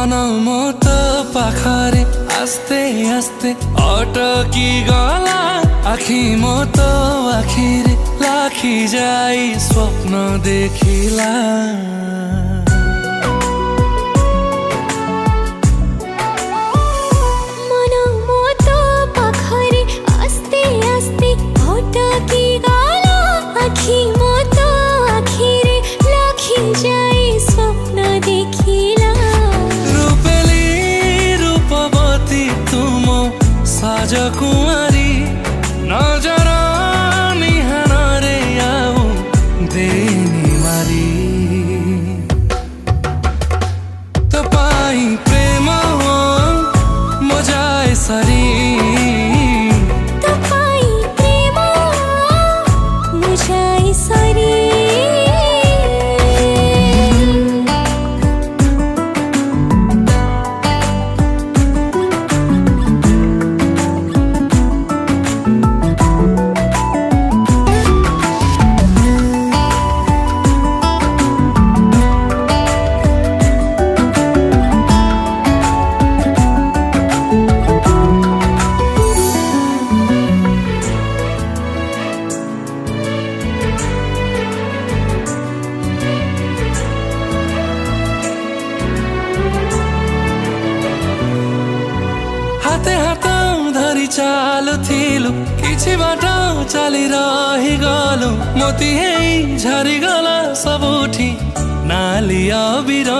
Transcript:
मन मत पाखरे आस्ते आस्ते अटकी गला आखि मत आखिरे लाखी जाई स्वप्न देखिला कुंवारी नजर निहान रे आऊ देनी मारी तपाई प्रेम मजाए सरी तपाई प्रेम मजाए सरी हाते हात धरी चालु थिलु किछि बाटो चली रही गलु मोती झरी गला सबुठी नाली अबिर